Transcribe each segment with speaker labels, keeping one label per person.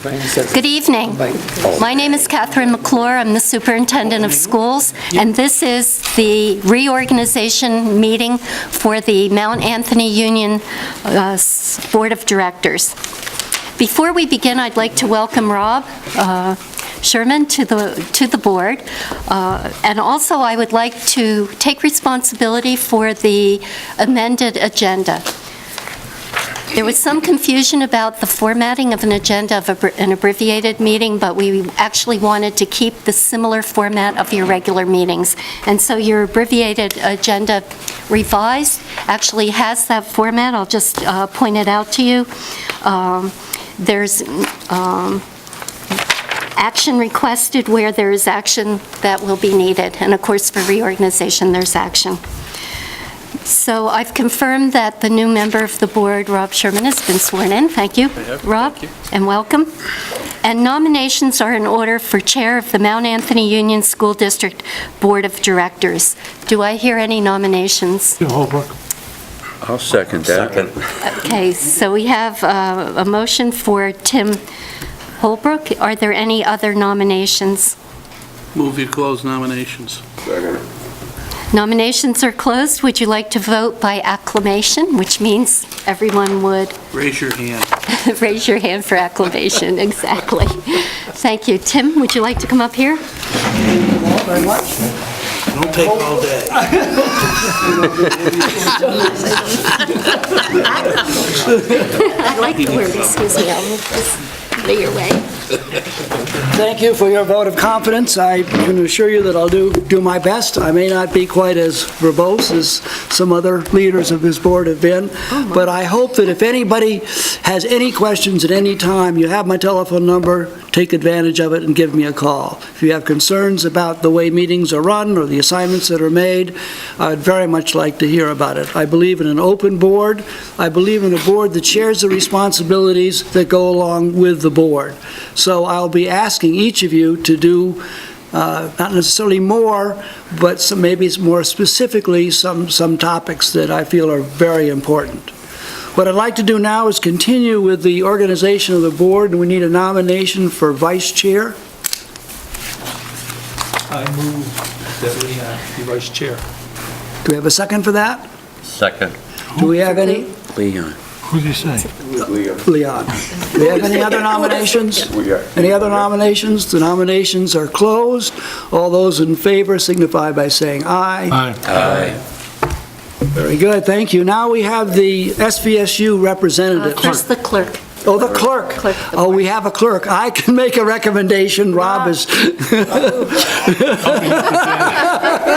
Speaker 1: Good evening. My name is Catherine McClure. I'm the superintendent of schools, and this is the reorganization meeting for the Mount Anthony Union Board of Directors. Before we begin, I'd like to welcome Rob Sherman to the board, and also I would like to take responsibility for the amended agenda. There was some confusion about the formatting of an agenda of an abbreviated meeting, but we actually wanted to keep the similar format of your regular meetings. And so your abbreviated agenda revised actually has that format. I'll just point it out to you. There's action requested where there is action that will be needed. And of course, for reorganization, there's action. So I've confirmed that the new member of the board, Rob Sherman, has been sworn in. Thank you, Rob,
Speaker 2: thank you.
Speaker 1: And welcome. And nominations are in order for Chair of the Mount Anthony Union School District Board of Directors. Do I hear any nominations?
Speaker 3: Holbrook.
Speaker 2: I'll second that.
Speaker 1: Okay, so we have a motion for Tim Holbrook. Are there any other nominations?
Speaker 3: Move you close nominations.
Speaker 1: Nominations are closed. Would you like to vote by acclamation, which means everyone would
Speaker 3: Raise your hand.
Speaker 1: raise your hand for acclamation? Exactly. Thank you. Tim, would you like to come up here?
Speaker 3: Very much. Don't take all day.
Speaker 1: I like the word, excuse me. I'll move this out of your way.
Speaker 4: Thank you for your vote of confidence. I can assure you that I'll do my best. I may not be quite as verbose as some other leaders of this board have been, but I hope that if anybody has any questions at any time, you have my telephone number, take advantage of it and give me a call. If you have concerns about the way meetings are run or the assignments that are made, I'd very much like to hear about it. I believe in an open board. I believe in a board that shares the responsibilities that go along with the board. So I'll be asking each of you to do not necessarily more, but maybe more specifically some topics that I feel are very important. What I'd like to do now is continue with the organization of the board, and we need a nomination for vice chair.
Speaker 5: I move that we be vice chair.
Speaker 4: Do we have a second for that?
Speaker 2: Second.
Speaker 4: Do we have any?
Speaker 2: Leon.
Speaker 3: Who'd you say?
Speaker 4: Leon. Do we have any other nominations? Any other nominations? The nominations are closed. All those in favor signify by saying aye.
Speaker 2: Aye.
Speaker 4: Very good, thank you. Now we have the SVSU representative.
Speaker 1: First, the clerk.
Speaker 4: Oh, the clerk.
Speaker 1: Clerk.
Speaker 4: Oh, we have a clerk. I can make a recommendation. Rob is...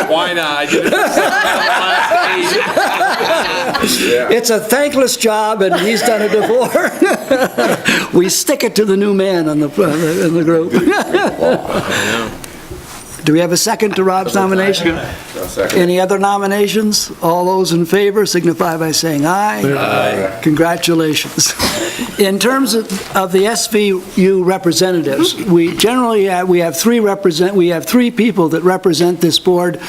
Speaker 2: Why not? I did it
Speaker 4: It's a thankless job, and he's done it before. We stick it to the new man in the group. Do we have a second to Rob's nomination? Any other nominations? All those in favor signify by saying aye.
Speaker 2: Aye.
Speaker 4: Congratulations. In terms of the SVU representatives, we generally have three people that represent this board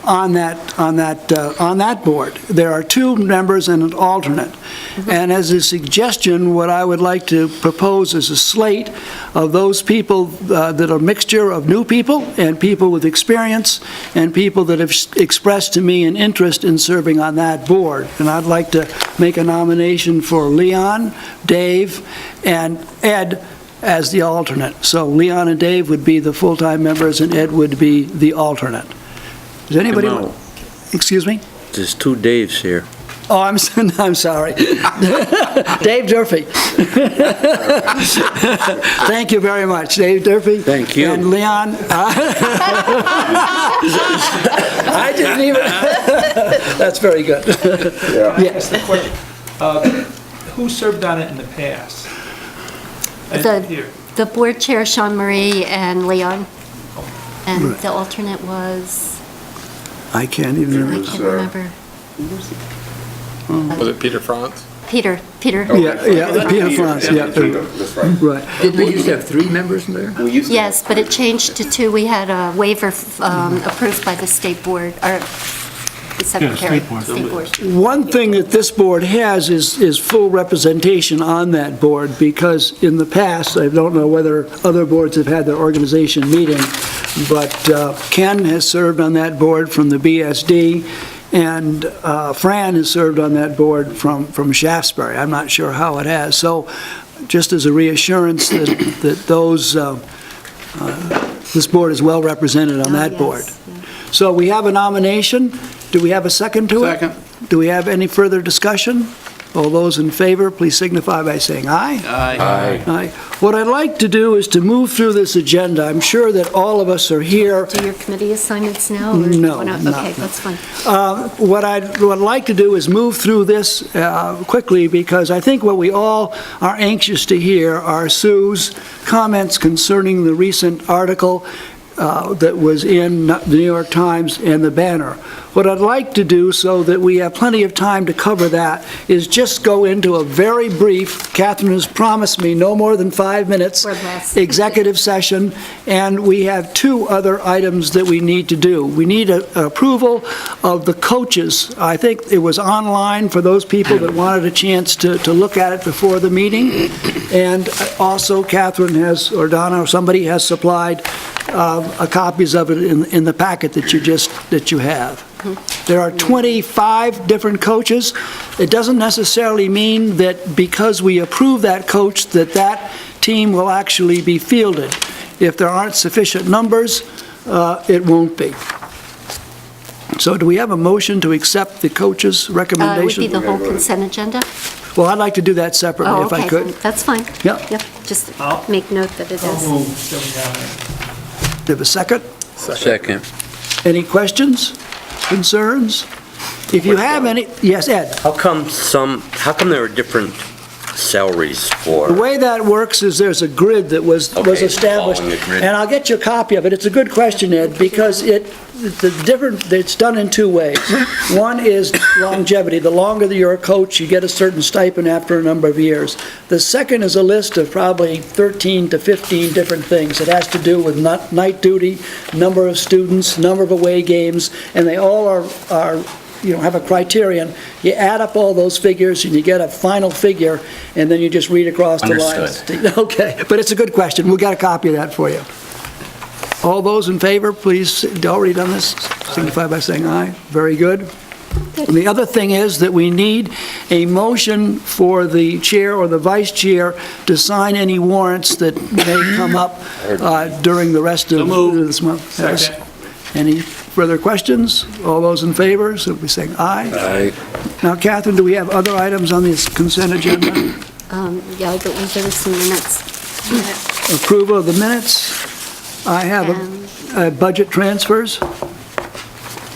Speaker 4: on that board. There are two members and an alternate. And as a suggestion, what I would like to propose is a slate of those people that are a mixture of new people and people with experience and people that have expressed to me an interest in serving on that board. And I'd like to make a nomination for Leon, Dave, and Ed as the alternate. So Leon and Dave would be the full-time members and Ed would be the alternate. Does anybody want? Excuse me?
Speaker 2: There's two Daves here.
Speaker 4: Oh, I'm sorry. Dave Durfee. Thank you very much, Dave Durfee.
Speaker 2: Thank you.
Speaker 4: And Leon. I didn't even. That's very good. Yes.
Speaker 5: Who served on it in the past?
Speaker 1: The board chair, Sean Marie, and Leon. And the alternate was,
Speaker 4: I can't even
Speaker 1: I
Speaker 4: remember.
Speaker 1: can't remember.
Speaker 6: Was it Peter Franz?
Speaker 1: Peter.
Speaker 4: Yeah, Peter Franz, yeah. Right.
Speaker 7: Did we used to have three members in there?
Speaker 1: Yes, but it changed to two. We had a waiver approved by the state board, or the secretary.
Speaker 3: State board.
Speaker 4: One thing that this board has is full representation on that board, because in the past, I don't know whether other boards have had their organization meeting, but Ken has served on that board from the BSD, and Fran has served on that board from Shaftesbury. I'm not sure how it has. So just as a reassurance that those, this board is well represented on that board. So we have a nomination. Do we have a second to it?
Speaker 3: Second.
Speaker 4: Do we have any further discussion? All those in favor, please signify by saying aye.
Speaker 3: Aye.
Speaker 4: Aye. What I'd like to do is to move through this agenda. I'm sure that all of us are here.
Speaker 1: Do your committee assignments now? Or
Speaker 4: No,
Speaker 1: why not?
Speaker 4: not
Speaker 1: Okay,
Speaker 4: now.
Speaker 1: that's fine.
Speaker 4: What I'd like to do is move through this quickly, because I think what we all are anxious to hear are Sue's comments concerning the recent article that was in the New York Times and the Banner. What I'd like to do, so that we have plenty of time to cover that, is just go into a very brief, Catherine has promised me no more than 5 minutes,
Speaker 1: Or less.
Speaker 4: executive session, and we have 2 other items that we need to do. We need approval of the coaches. I think it was online for those people that wanted a chance to look at it before the meeting, and also Catherine has, or Donna, or somebody has supplied copies of it in the packet that you have. There are 25 different coaches. It doesn't necessarily mean that because we approve that coach, that team will actually be fielded. If there aren't sufficient numbers, it won't be. So do we have a motion to accept the coach's
Speaker 1: It would
Speaker 4: recommendation?
Speaker 1: be the whole consent agenda?
Speaker 4: Well, I'd like to do that separately
Speaker 1: Oh,
Speaker 4: if I
Speaker 1: okay,
Speaker 4: could.
Speaker 1: then that's fine.
Speaker 4: Yep.
Speaker 1: Yep, just
Speaker 5: I'll-
Speaker 1: make note that it
Speaker 5: I'll
Speaker 1: is.
Speaker 5: move that we have
Speaker 4: Do you have a second?
Speaker 2: Second.
Speaker 4: Any questions, concerns? If you have any, yes, Ed?
Speaker 6: How come there are different salaries
Speaker 4: The
Speaker 6: for,
Speaker 4: way that works is there's a grid that was
Speaker 6: Okay,
Speaker 4: established.
Speaker 6: following the grid.
Speaker 4: And I'll get you a copy of it. It's a good question, Ed, because it's done in 2 ways. One is longevity. The longer that you're a coach, you get a certain stipend after a number of years. The second is a list of probably 13 to 15 different things. It has to do with night duty, number of students, number of away games, and they all are have a criterion. You add up all those figures, and you get a final figure, and then you just read across the lines. Okay, but it's a good question. We'll get a copy of that for you. All those in favor, please, already done this, signify by saying aye. Very good. And the other thing is that we need a motion for the chair or the vice chair to sign any warrants that may come up during the rest of this month.
Speaker 5: Second.
Speaker 4: Any further questions? All those in favor, so we saying aye.
Speaker 2: Aye.
Speaker 4: Now, Catherine, do we have other items on this consent agenda?
Speaker 1: Yeah, I believe there were some minutes.
Speaker 4: Approval of the minutes. I have budget transfers.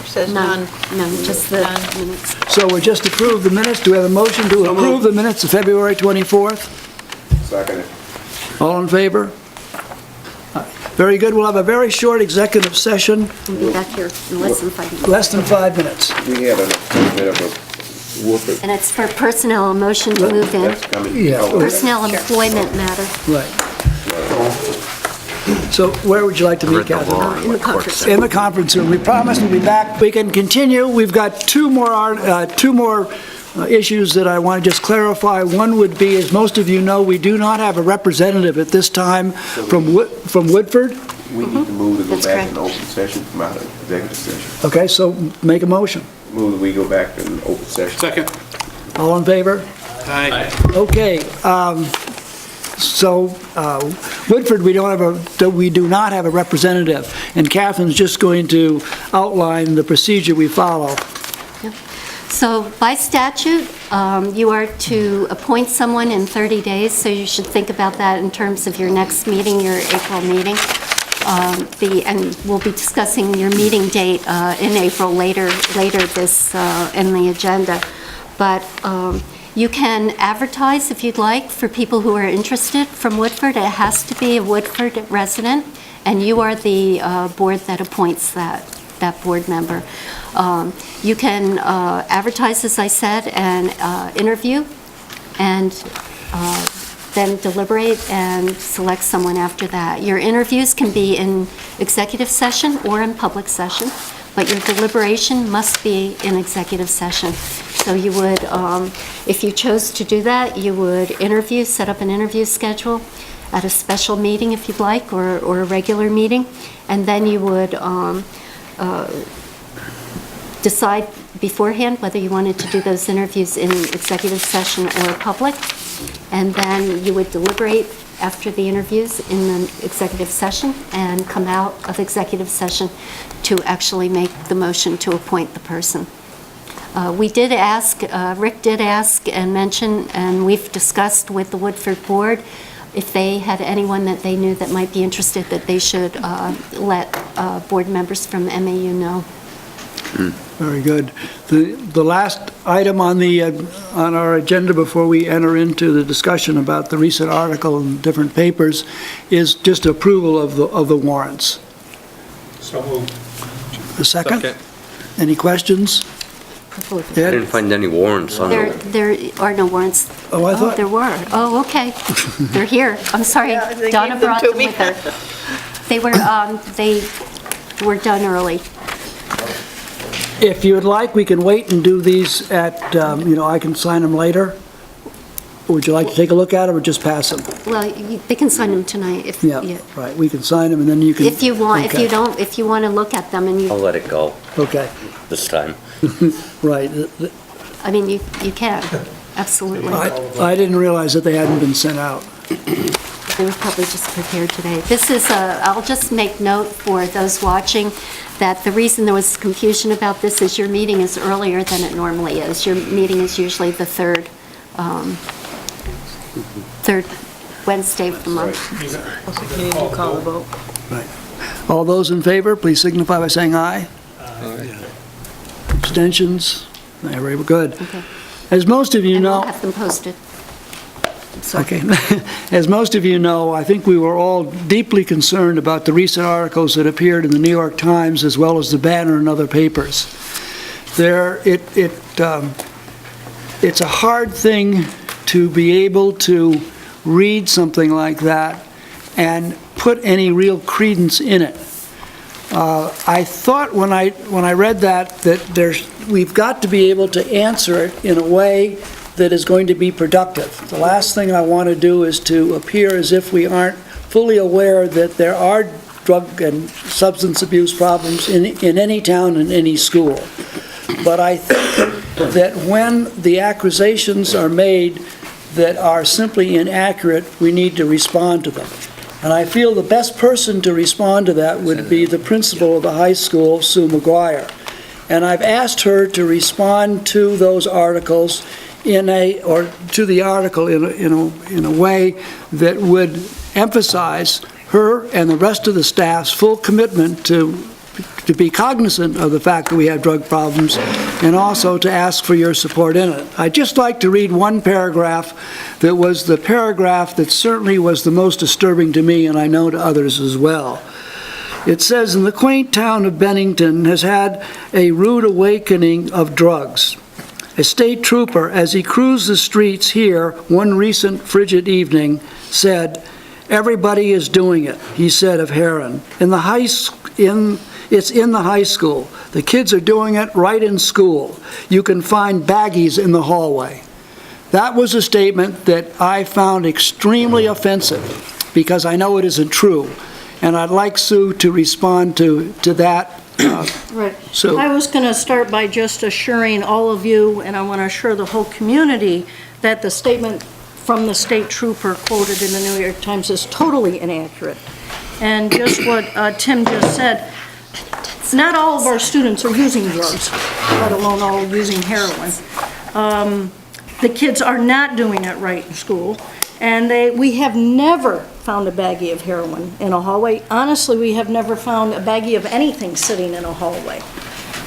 Speaker 8: Says none.
Speaker 1: No, just the minutes.
Speaker 4: So we just approved the minutes. Do we have a motion to approve the minutes of February 24th?
Speaker 2: Second.
Speaker 4: All in favor? Very good. We'll have a very short executive session,
Speaker 1: We'll be back here in less than 5 minutes.
Speaker 4: less than 5 minutes.
Speaker 2: We had a bit of a whooping.
Speaker 1: And it's for personnel, a motion to move in.
Speaker 2: That's coming.
Speaker 4: Yeah.
Speaker 1: Personnel employment matter.
Speaker 4: Right. So where would you like to meet, Catherine?
Speaker 1: In the conference.
Speaker 4: In the conference room. We promise we'll be back. We can continue. We've got two more issues that I want to just clarify. One would be, as most of you know, we do not have a representative at this time from Woodford.
Speaker 9: We need to move to go
Speaker 1: That's
Speaker 9: back
Speaker 1: correct.
Speaker 9: in open session from out of executive session.
Speaker 4: Okay, so make a motion.
Speaker 9: Move that we go back to an open session.
Speaker 3: Second.
Speaker 4: All in favor?
Speaker 3: Aye.
Speaker 4: Okay, so Woodford, we do not have a representative, and Catherine's just going to outline the procedure we follow.
Speaker 1: So by statute, you are to appoint someone in 30 days, so you should think about that in terms of your next meeting, your April meeting. And we'll be discussing your meeting date in April later this in the agenda. But you can advertise if you'd like for people who are interested from Woodford. It has to be a Woodford resident, and you are the board that appoints that board member. You can advertise, as I said, and interview, and then deliberate and select someone after that. Your interviews can be in executive session or in public session, but your deliberation must be in executive session. So you would, if you chose to do that, you would set up an interview schedule at a special meeting if you'd like, or a regular meeting, and then you would decide beforehand whether you wanted to do those interviews in executive session or public, and then you would deliberate after the interviews in the executive session and come out of executive session to actually make the motion to appoint the person. We did ask, Rick did ask and mention, and we've discussed with the Woodford Board, if they had anyone that they knew that might be interested, that they should let board members from MAU know.
Speaker 4: Very good. The last item on our agenda before we enter into the discussion about the recent article in different papers is just approval of the warrants.
Speaker 5: So moved.
Speaker 4: A second? Any questions?
Speaker 6: I didn't find any warrants on it.
Speaker 1: There are no warrants.
Speaker 4: Oh, I thought-
Speaker 1: there were. Oh, okay. They're here. I'm sorry.
Speaker 8: Yeah, they
Speaker 1: Donna
Speaker 8: gave them
Speaker 1: brought
Speaker 8: to
Speaker 1: them
Speaker 8: me.
Speaker 1: with her. They were done early.
Speaker 4: If you would like, we can wait and do these at, I can sign them later. Would you like to take a look at them or just pass them?
Speaker 1: Well, they can sign them tonight if
Speaker 4: Yeah, right, we can sign them and then you can...
Speaker 1: if you want.
Speaker 4: Okay.
Speaker 1: If you want to look at them and
Speaker 6: I'll
Speaker 1: you,
Speaker 6: let it go
Speaker 4: Okay,
Speaker 6: this time.
Speaker 4: right.
Speaker 1: I mean, you can, absolutely.
Speaker 4: I didn't realize that they hadn't been sent out.
Speaker 1: They were probably just prepared today. This is I'll just make note for those watching that the reason there was confusion about this is your meeting is earlier than it normally is. Your meeting is usually the third Wednesday of the month.
Speaker 8: You need to call a vote.
Speaker 4: All those in favor, please signify by saying aye. Abstentions? Very good.
Speaker 1: Okay.
Speaker 4: As most of you
Speaker 1: And we'll
Speaker 4: know...
Speaker 1: have them posted. So-
Speaker 4: Okay. As most of you know, I think we were all deeply concerned about the recent articles that appeared in the New York Times as well as the Banner and other papers. It's a hard thing to be able to read something like that and put any real credence in it. I thought when I read that we've got to be able to answer it in a way that is going to be productive. The last thing I want to do is to appear as if we aren't fully aware that there are drug and substance abuse problems in any town and any school. But I think that when the accusations are made that are simply inaccurate, we need to respond to them. And I feel the best person to respond to that would be the principal of the high school, Sue McGuire. And I've asked her to respond to those articles in a way that would emphasize her and the rest of the staff's full commitment to be cognizant of the fact that we have drug problems and also to ask for your support in it. I'd just like to read one paragraph that was the paragraph that certainly was the most disturbing to me and I know to others as well. It says, "In the quaint town of Bennington has had a rude awakening of drugs. A state trooper, as he cruised the streets here one recent frigid evening, said, 'Everybody is doing it,' he said of heroin. It's in the high school. The kids are doing it right in school. You can find baggies in the hallway." That was a statement that I found extremely offensive because I know it isn't true. And I'd like Sue to respond to that.
Speaker 3: Right.
Speaker 4: Sue.
Speaker 3: I was going to start by just assuring all of you, and I want to assure the whole community, that the statement from the state trooper quoted in the New York Times is totally inaccurate. And just what Tim just said, not all of our students are using drugs, let alone all using heroin. The kids are not doing it right in school, and we have never found a baggie of heroin in a hallway. Honestly, we have never found a baggie of anything sitting in a hallway.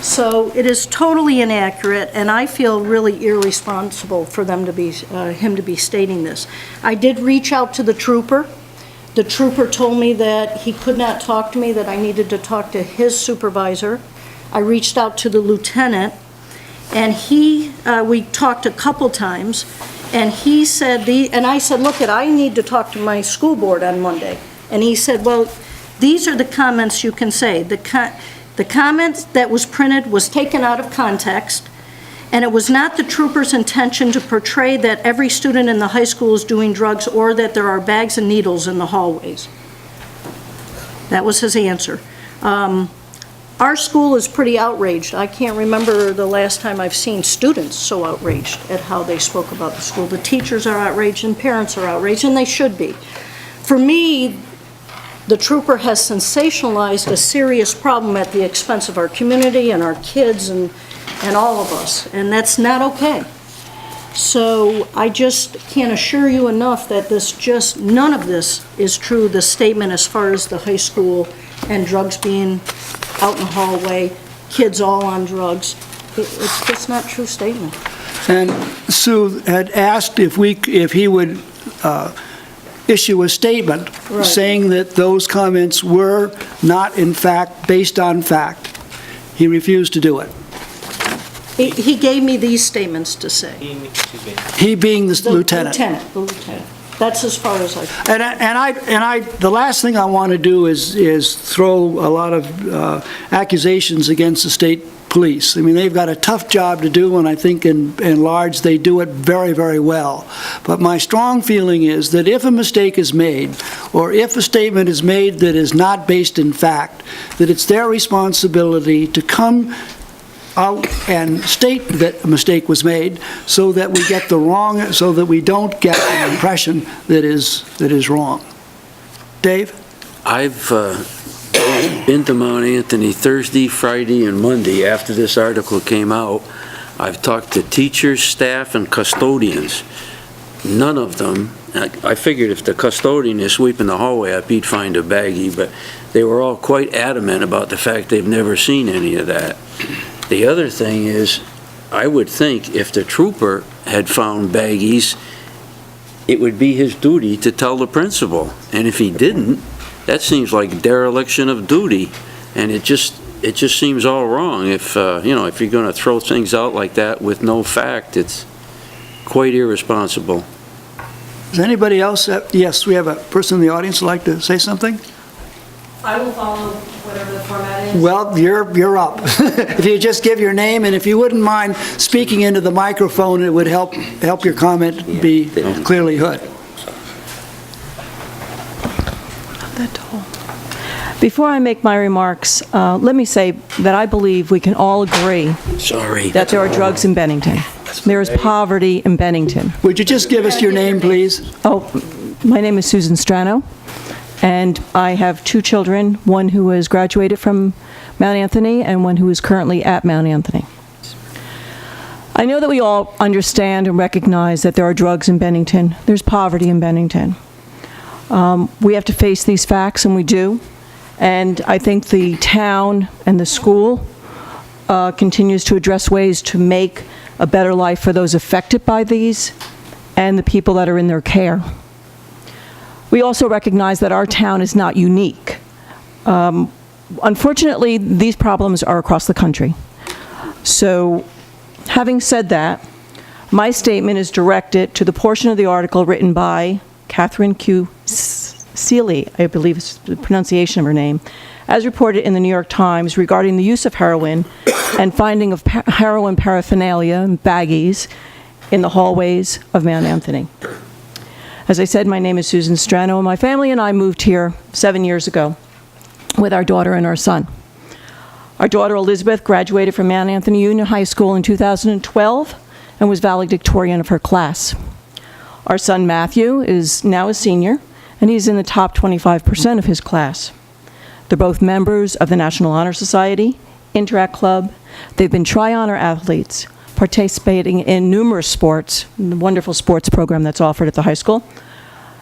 Speaker 3: So it is totally inaccurate, and I feel really irresponsible for him to be stating this. I did reach out to the trooper. The trooper told me that he could not talk to me, that I needed to talk to his supervisor. I reached out to the lieutenant, and we talked a couple times, and he said, and I said, look, I need to talk to my school board on Monday. And he said, well, these are the comments you can say. The The comment that was printed was taken out of context, and it was not the trooper's intention to portray that every student in the high school is doing drugs or that there are bags and needles in the hallways. That was his answer. Our school is pretty outraged. I can't remember the last time I've seen students so outraged at how they spoke about the school. The teachers are outraged and parents are outraged, and they should be. For me, the trooper has sensationalized a serious problem at the expense of our community and our kids and all of us, and that's not okay. So I just can't assure you enough that none of this is true, the statement as far as the high school and drugs being out in the hallway, kids all on drugs. It's just not a true statement.
Speaker 4: And Sue had asked if he would issue a statement
Speaker 3: Right.
Speaker 4: saying that those comments were not in fact based on fact. He refused to do it.
Speaker 3: He gave me these statements to say.
Speaker 4: He being the lieutenant.
Speaker 3: The lieutenant. That's as far as I...
Speaker 4: The last thing I want to do is throw a lot of accusations against the state police. I mean, they've got a tough job to do, and I think in large they do it very, very well. But my strong feeling is that if a mistake is made, or if a statement is made that is not based in fact, that it's their responsibility to come out and state that a mistake was made so that we get so that we don't get an impression that is wrong. Dave?
Speaker 7: I've been to Mount Anthony Thursday, Friday, and Monday after this article came out. I've talked to teachers, staff, and custodians. None of them, I figured if the custodian is sweeping the hallway up, he'd find a baggie, but they were all quite adamant about the fact they've never seen any of that. The other thing is, I would think if the trooper had found baggies, it would be his duty to tell the principal. And if he didn't, that seems like dereliction of duty. And it just seems all wrong. If you're going to throw things out like that with no fact, it's quite irresponsible.
Speaker 4: Does anybody else? Yes, we have a person in the audience who'd like to say something?
Speaker 8: I will follow whatever the format is.
Speaker 4: Well, you're up. If you just give your name, and if you wouldn't mind speaking into the microphone, it would help your comment be clearly heard.
Speaker 8: Not that tall. Before I make my remarks, let me say that I believe we can all agree
Speaker 7: Sorry.
Speaker 8: that there are drugs in Bennington. There is poverty in Bennington.
Speaker 4: Would you just give us your name, please?
Speaker 8: Oh, my name is Susan Strano, and I have two children, one who has graduated from Mount Anthony and one who is currently at Mount Anthony. I know that we all understand and recognize that there are drugs in Bennington. There's poverty in Bennington. We have to face these facts, and we do. And I think the town and the school continues to address ways to make a better life for those affected by these and the people that are in their care. We also recognize that our town is not unique. Unfortunately, these problems are across the country. So, having said that, my statement is directed to the portion of the article written by Catherine Q. Seeley, I believe is the pronunciation of her name, as reported in the New York Times regarding the use of heroin and finding of heroin paraphernalia and baggies in the hallways of Mount Anthony. As I said, my name is Susan Strano, and my family and I moved here 7 years ago with our daughter and our son. Our daughter Elizabeth graduated from Mount Anthony Union High School in 2012 and was valedictorian of her class. Our son Matthew is now a senior, and he's in the top 25% of his class. They're both members of the National Honor Society, Interact Club. They've been tri-honor athletes, participating in numerous sports, the wonderful sports program that's offered at the high school.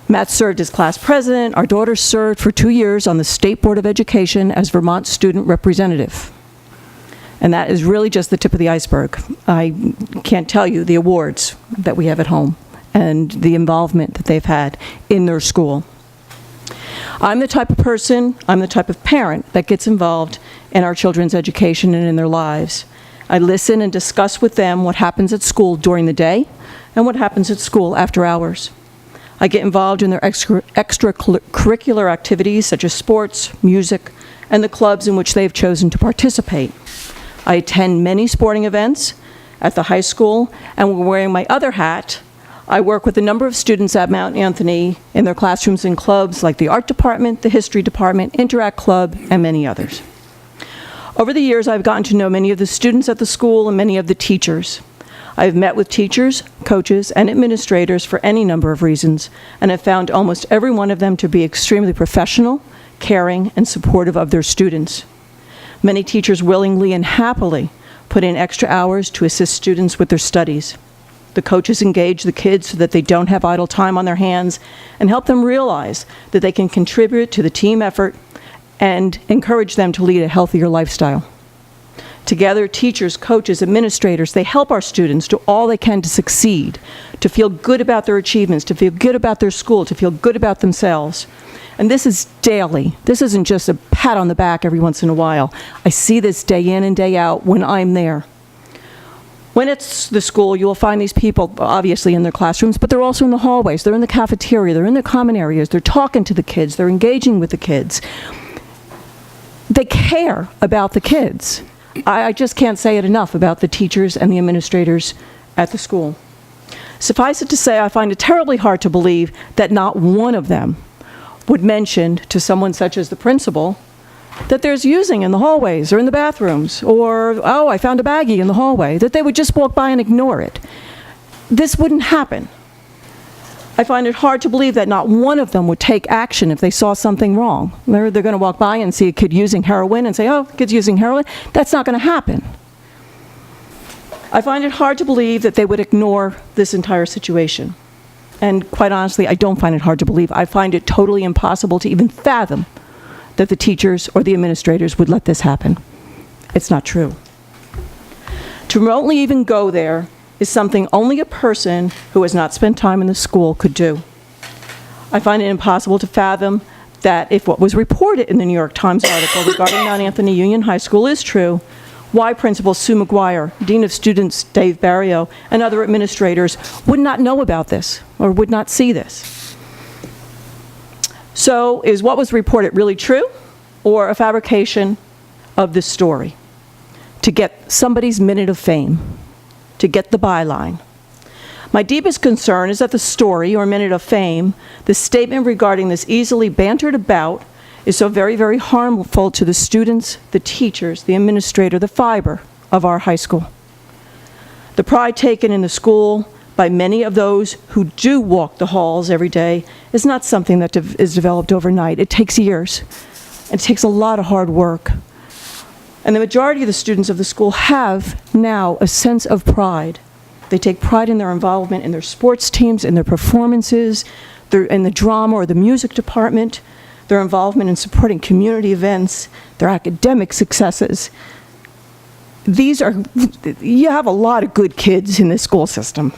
Speaker 8: Matt served as class president. Our daughter served for 2 years on the State Board of Education as Vermont student representative. And that is really just the tip of the iceberg. I can't tell you the awards that we have at home and the involvement that they've had in their school. I'm the type of person, I'm the type of parent that gets involved in our children's education and in their lives. I listen and discuss with them what happens at school during the day and what happens at school after hours. I get involved in their extracurricular activities such as sports, music, and the clubs in which they have chosen to participate. I attend many sporting events at the high school, and wearing my other hat, I work with a number of students at Mount Anthony in their classrooms and clubs like the art department, the history department, Interact Club, and many others. Over the years, I've gotten to know many of the students at the school and many of the teachers. I've met with teachers, coaches, and administrators for any number of reasons, and have found almost every one of them to be extremely professional, caring, and supportive of their students. Many teachers willingly and happily put in extra hours to assist students with their studies. The coaches engage the kids so that they don't have idle time on their hands and help them realize that they can contribute to the team effort and encourage them to lead a healthier lifestyle. Together, teachers, coaches, administrators, they help our students do all they can to succeed, to feel good about their achievements, to feel good about their school, to feel good about themselves. And this is daily. This isn't just a pat on the back every once in a while. I see this day in and day out when I'm there. When it's the school, you will find these people, obviously, in their classrooms, but they're also in the hallways, they're in the cafeteria, they're in the common areas, they're talking to the kids, they're engaging with the kids. They care about the kids. I just can't say it enough about the teachers and the administrators at the school. Suffice it to say, I find it terribly hard to believe that not one of them would mention to someone such as the principal that there's using in the hallways or in the bathrooms, or, oh, I found a baggie in the hallway, that they would just walk by and ignore it. This wouldn't happen. I find it hard to believe that not one of them would take action if they saw something wrong. They're going to walk by and see a kid using heroin and say, oh, kid's using heroin. That's not going to happen. I find it hard to believe that they would ignore this entire situation. And quite honestly, I don't find it hard to believe. I find it totally impossible to even fathom that the teachers or the administrators would let this happen. It's not true. To remotely even go there is something only a person who has not spent time in the school could do. I find it impossible to fathom that if what was reported in the New York Times article regarding Mount Anthony Union High School is true, why Principal Sue McGuire, Dean of Students Dave Barrio, and other administrators would not know about this or would not see this. So is what was reported really true or a fabrication of this story to get somebody's minute of fame, to get the byline? My deepest concern is that the story or minute of fame, the statement regarding this easily bantered about, is so very, very harmful to the students, the teachers, the administrator, the fiber of our high school. The pride taken in the school by many of those who do walk the halls every day is not something that is developed overnight. It takes years. It takes a lot of hard work. And the majority of the students of the school have now a sense of pride. They take pride in their involvement in their sports teams, in their performances, in the drama or the music department, their involvement in supporting community events, their academic successes. You have a lot of good kids in this school system.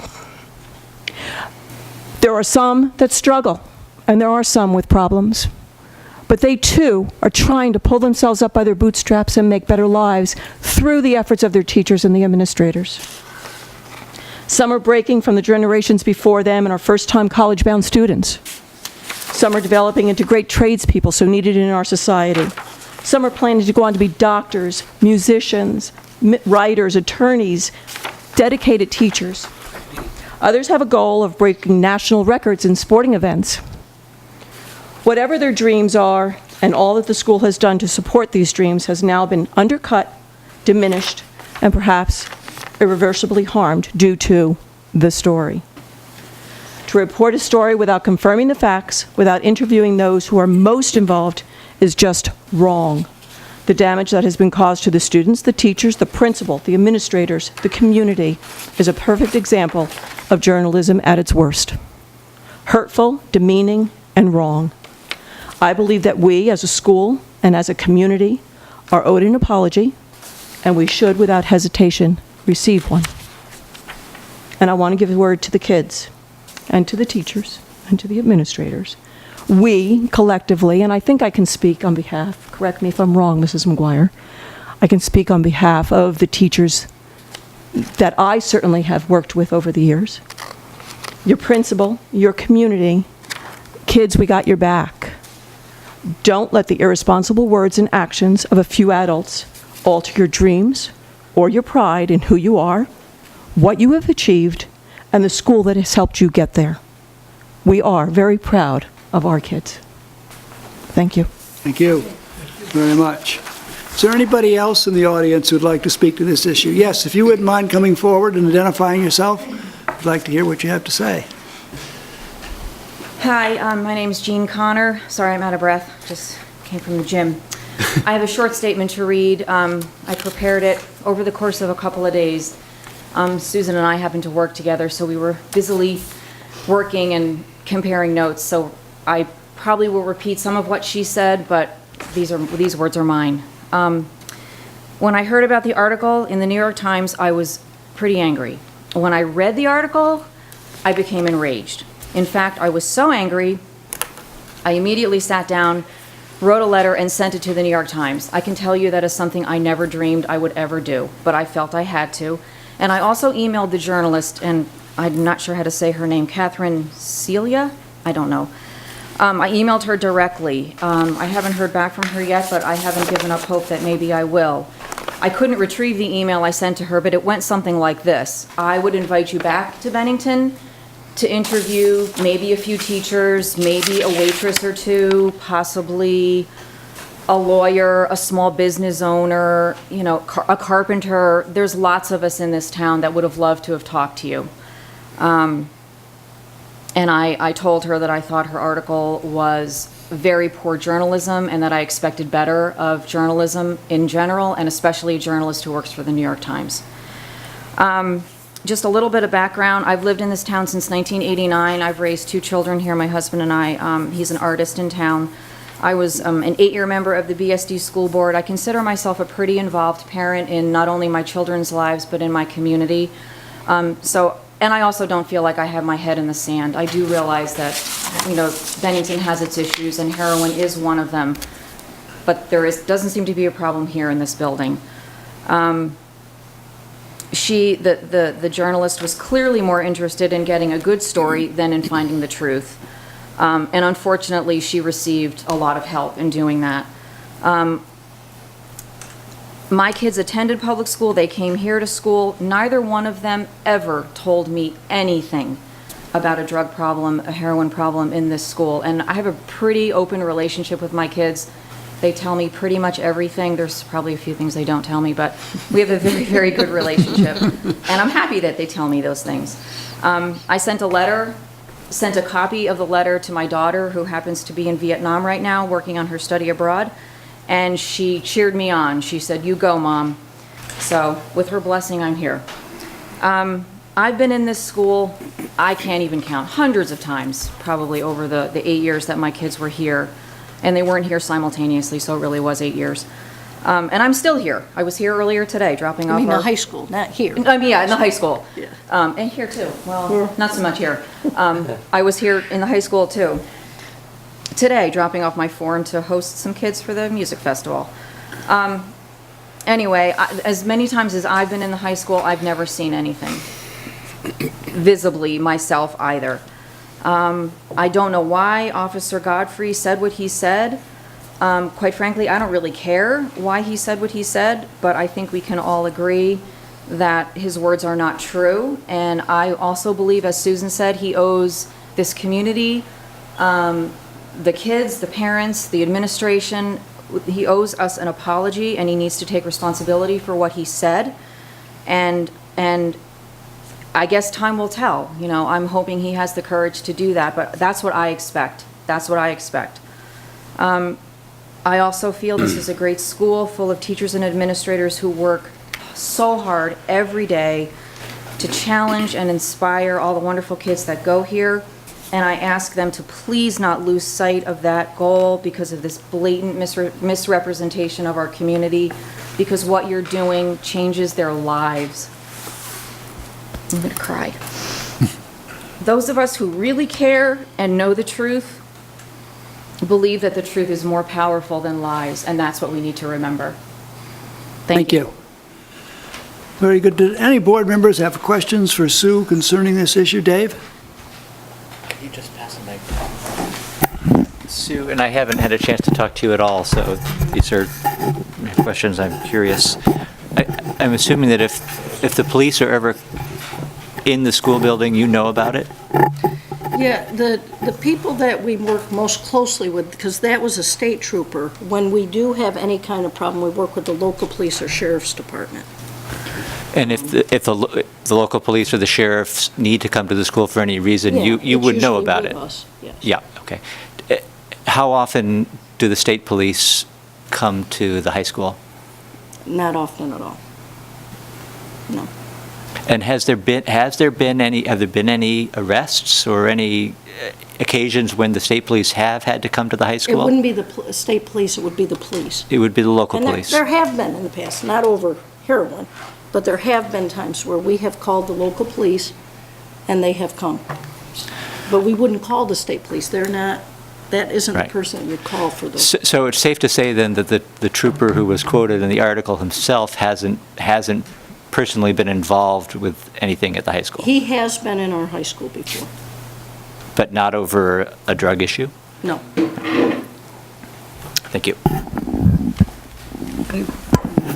Speaker 8: There are some that struggle, and there are some with problems. But they, too, are trying to pull themselves up by their bootstraps and make better lives through the efforts of their teachers and the administrators. Some are breaking from the generations before them and are first-time college-bound students. Some are developing into great tradespeople so needed in our society. Some are planning to go on to be doctors, musicians, writers, attorneys, dedicated teachers. Others have a goal of breaking national records in sporting events. Whatever their dreams are, and all that the school has done to support these dreams has now been undercut, diminished, and perhaps irreversibly harmed due to the story. To report a story without confirming the facts, without interviewing those who are most involved, is just wrong. The damage that has been caused to the students, the teachers, the principal, the administrators, the community is a perfect example of journalism at its worst. Hurtful, demeaning, and wrong. I believe that we, as a school and as a community, are owed an apology, and we should, without hesitation, receive one. And I want to give a word to the kids, and to the teachers, and to the administrators. We, collectively, and I think I can speak on behalf, correct me if I'm wrong, Mrs. McGuire, I can speak on behalf of the teachers that I certainly have worked with over the years. Your principal, your community, kids, we got your back. Don't let the irresponsible words and actions of a few adults alter your dreams or your pride in who you are, what you have achieved, and the school that has helped you get there. We are very proud of our kids. Thank you.
Speaker 4: Thank you very much. Is there anybody else in the audience who'd like to speak to this issue? Yes, if you wouldn't mind coming forward and identifying yourself, I'd like to hear what you have to say.
Speaker 10: Hi, my name's Jean Connor. Sorry, I'm out of breath. Just came from the gym. I have a short statement to read. I prepared it over the course of a couple of days. Susan and I happened to work together, so we were busily working and comparing notes. So I probably will repeat some of what she said, but these words are mine. When I heard about the article in the New York Times, I was pretty angry. When I read the article, I became enraged. In fact, I was so angry, I immediately sat down, wrote a letter, and sent it to the New York Times. I can tell you that is something I never dreamed I would ever do, but I felt I had to. And I also emailed the journalist, and I'm not sure how to say her name, Catherine Celia? I don't know. I emailed her directly. I haven't heard back from her yet, but I haven't given up hope that maybe I will. I couldn't retrieve the email I sent to her, but it went something like this. I would invite you back to Bennington to interview maybe a few teachers, maybe a waitress or two, possibly a lawyer, a small business owner, you know, a carpenter. There's lots of us in this town that would have loved to have talked to you. And I told her that I thought her article was very poor journalism and that I expected better of journalism in general, and especially a journalist who works for the New York Times. Just a little bit of background. I've lived in this town since 1989. I've raised 2 children here, my husband and I. He's an artist in town. I was an 8-year member of the BSD school board. I consider myself a pretty involved parent in not only my children's lives, but in my community. And I also don't feel like I have my head in the sand. I do realize that, you know, Bennington has its issues and heroin is one of them, but doesn't seem to be a problem here in this building. The journalist was clearly more interested in getting a good story than in finding the truth. And unfortunately, she received a lot of help in doing that. My kids attended public school. They came here to school. Neither one of them ever told me anything about a drug problem, a heroin problem in this school. And I have a pretty open relationship with my kids. They tell me pretty much everything. There's probably a few things they don't tell me, but we have a very, very good relationship. And I'm happy that they tell me those things. I sent a copy of the letter to my daughter, who happens to be in Vietnam right now, working on her study abroad. And she cheered me on. She said, "You go, Mom." So with her blessing, I'm here. I've been in this school, I can't even count, hundreds of times, probably over the 8 years that my kids were here. And they weren't here simultaneously, so it really was 8 years. And I'm still here. I was here earlier today, dropping off
Speaker 3: I mean,
Speaker 10: our...
Speaker 3: the high school, not here.
Speaker 10: Yeah, in the high school.
Speaker 3: Yeah.
Speaker 10: And here too. Well, not so much here. I was here in the high school too. Today, dropping off my form to host some kids for the music festival. Anyway, as many times as I've been in the high school, I've never seen anything visibly myself either. I don't know why Officer Godfrey said what he said. Quite frankly, I don't really care why he said what he said, but I think we can all agree that his words are not true. And I also believe, as Susan said, he owes this community, the kids, the parents, the administration, he owes us an apology, and he needs to take responsibility for what he said. And I guess time will tell. You know, I'm hoping he has the courage to do that, but that's what I expect. That's what I expect. I also feel this is a great school full of teachers and administrators who work so hard every day to challenge and inspire all the wonderful kids that go here. And I ask them to please not lose sight of that goal because of this blatant misrepresentation of our community, because what you're doing changes their lives. I'm gonna cry. Those of us who really care and know the truth believe that the truth is more powerful than lies, and that's what we need to remember. Thank you.
Speaker 4: Very good. Did any board members have questions for Sue concerning this issue? Dave?
Speaker 6: You just pass the mic.
Speaker 11: Sue, and I haven't had a chance to talk to you at all, so these are questions I'm curious. I'm assuming that if the police are ever in the school building, you know about it?
Speaker 3: Yeah, the people that we work most closely with, because that was a state trooper, when we do have any kind of problem, we work with the local police or sheriff's department.
Speaker 11: And if the local police or the sheriffs need to come to the school for any reason,
Speaker 3: Yeah,
Speaker 11: you
Speaker 3: it's
Speaker 11: would know
Speaker 3: usually
Speaker 11: about
Speaker 3: with
Speaker 11: it?
Speaker 3: us, yes.
Speaker 11: Yeah, okay. How often do the state police come to the high school?
Speaker 3: Not often at all. No.
Speaker 11: And have there been any arrests or any occasions when the state police have had to come to the high
Speaker 3: It
Speaker 11: school?
Speaker 3: wouldn't be the state police, it would be the police.
Speaker 11: It would be the local
Speaker 3: And
Speaker 11: police?
Speaker 3: there have been in the past, not over heroin, but there have been times where we have called the local police and they have come. But we wouldn't call the state police. They're not, that isn't the
Speaker 11: Right.
Speaker 3: person you'd call for those.
Speaker 11: So it's safe to say then that the trooper who was quoted in the article himself hasn't personally been involved with anything at the high school?
Speaker 3: He has been in our high school before.
Speaker 11: But not over a drug issue?
Speaker 3: No.
Speaker 11: Thank you.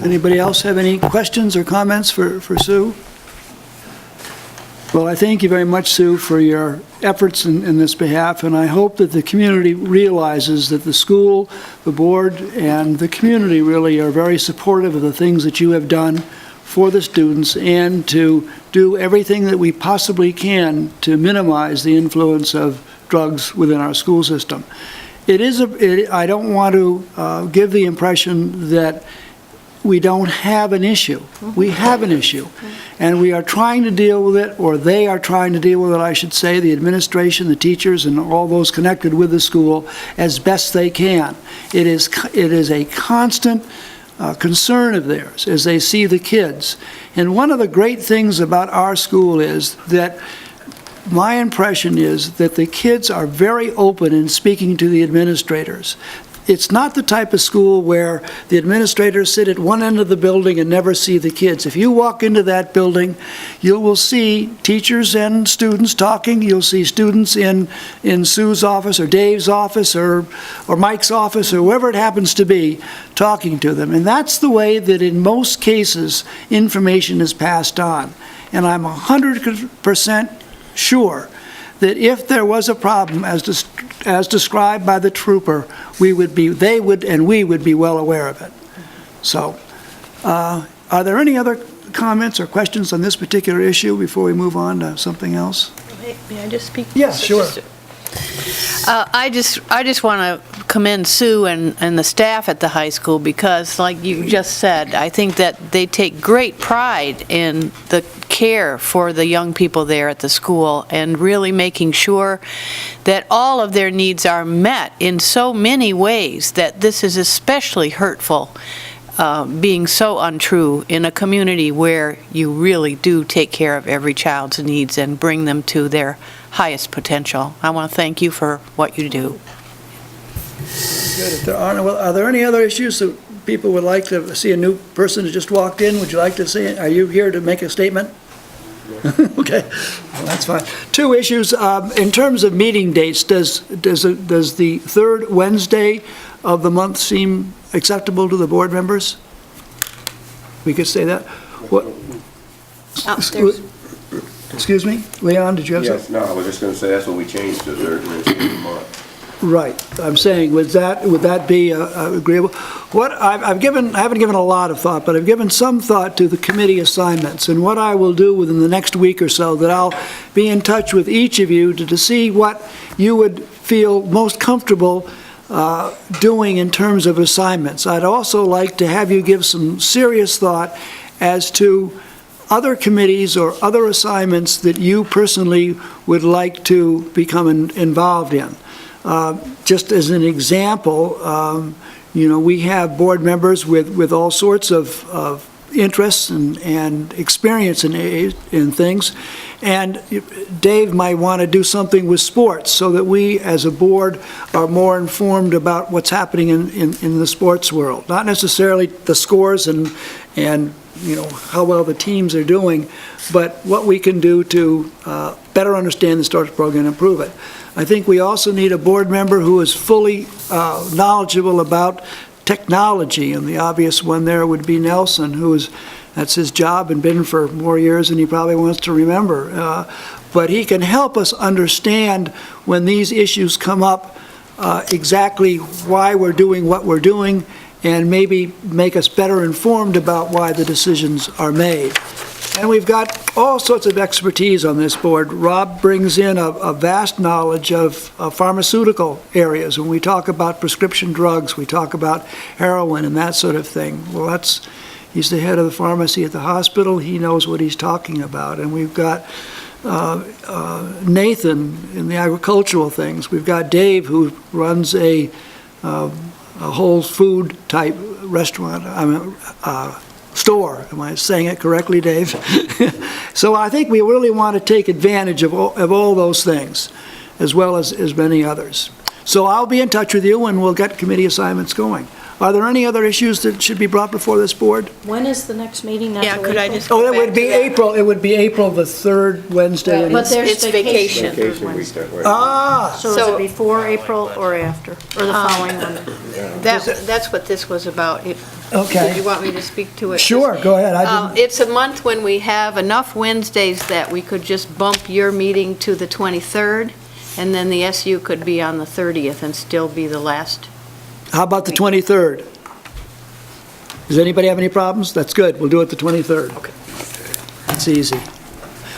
Speaker 4: Anybody else have any questions or comments for Sue? Well, I thank you very much, Sue, for your efforts in this behalf, and I hope that the community realizes that the school, the board, and the community really are very supportive of the things that you have done for the students and to do everything that we possibly can to minimize the influence of drugs within our school system. I don't want to give the impression that we don't have an issue. We have an issue, and we are trying to deal with it, or they are trying to deal with it, I should say, the administration, the teachers, and all those connected with the school as best they can. It is a constant concern of theirs as they see the kids. And one of the great things about our school is that my impression is that the kids are very open in speaking to the administrators. It's not the type of school where the administrators sit at one end of the building and never see the kids. If you walk into that building, you will see teachers and students talking. You'll see students in Sue's office or Dave's office or Mike's office or whoever it happens to be talking to them. And that's the way that in most cases information is passed on. And I'm 100% sure that if there was a problem as described by the trooper, we would be well aware of it. So, are there any other comments or questions on this particular issue before we move on to something else?
Speaker 12: May I just speak?
Speaker 4: Yes, sure.
Speaker 12: I just want to commend Sue and the staff at the high school because, like you just said, I think that they take great pride in the care for the young people there at the school and really making sure that all of their needs are met in so many ways that this is especially hurtful, being so untrue in a community where you really do take care of every child's needs and bring them to their highest potential. I want to thank you for what you do.
Speaker 4: Good. If there are there any other issues that people would like to see? A new person that just walked in, would you like to see it? Are you here to make a statement? Okay, well, that's fine. Two issues. In terms of meeting dates, does the third Wednesday of the month seem acceptable to the board members? We could say that. What? Excuse me, Leon, did you have something?
Speaker 9: Yes, no, I was just going to say that's what we changed to the third Wednesday of the month.
Speaker 4: Right. I'm saying, would that be agreeable? I haven't given a lot of thought, but I've given some thought to the committee assignments. And what I will do within the next week or so, that I'll be in touch with each of you to see what you would feel most comfortable doing in terms of assignments. I'd also like to have you give some serious thought as to other committees or other assignments that you personally would like to become involved in. Just as an example, we have board members with all sorts of interests and experience in things, and Dave might want to do something with sports so that we, as a board, are more informed about what's happening in the sports world. Not necessarily the scores and how well the teams are doing, but what we can do to better understand the sports program and improve it. I think we also need a board member who is fully knowledgeable about technology, and the obvious one there would be Nelson, that's his job and been for more years than he probably wants to remember. But he can help us understand when these issues come up, exactly why we're doing what we're doing, and maybe make us better informed about why the decisions are made. And we've got all sorts of expertise on this board. Rob brings in a vast knowledge of pharmaceutical areas. When we talk about prescription drugs, we talk about heroin and that sort of thing. Well, he's the head of the pharmacy at the hospital. He knows what he's talking about. And we've got Nathan in the agricultural things. We've got Dave, who runs a whole food type restaurant, store. Am I saying it correctly, Dave? So I think we really want to take advantage of all those things, as well as many others. So I'll be in touch with you, and we'll get committee assignments going. Are there any other issues that should be brought before this board?
Speaker 3: When is the next meeting? Not
Speaker 12: Yeah,
Speaker 3: till
Speaker 12: could I
Speaker 3: April?
Speaker 12: just
Speaker 4: Oh,
Speaker 12: go
Speaker 4: it would
Speaker 12: back
Speaker 4: be
Speaker 12: to that?
Speaker 4: April. It would be April the 3rd Wednesday.
Speaker 3: But there's
Speaker 12: It's vacation.
Speaker 2: Vacation week, that way.
Speaker 4: Ah,
Speaker 3: So is
Speaker 12: So-
Speaker 3: it before April or after, or the following Monday?
Speaker 12: That's what this was about. Did
Speaker 4: okay.
Speaker 12: you want me to speak to it?
Speaker 4: Sure, go ahead.
Speaker 12: It's a month when we have enough Wednesdays that we could just bump your meeting to the 23rd, and then the SU could be on the 30th and still be the last.
Speaker 4: How about the 23rd? Does anybody have any problems? That's good. We'll do it the 23rd. Okay. That's easy.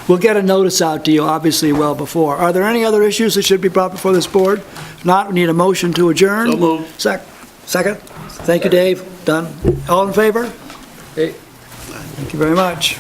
Speaker 4: We'll get a notice out to you, obviously, well before. Are there any other issues that should be brought before this board? If not, we need a motion to adjourn.
Speaker 9: So moved.
Speaker 4: Second? Thank you, Dave. Done. All in favor? Thank you very much.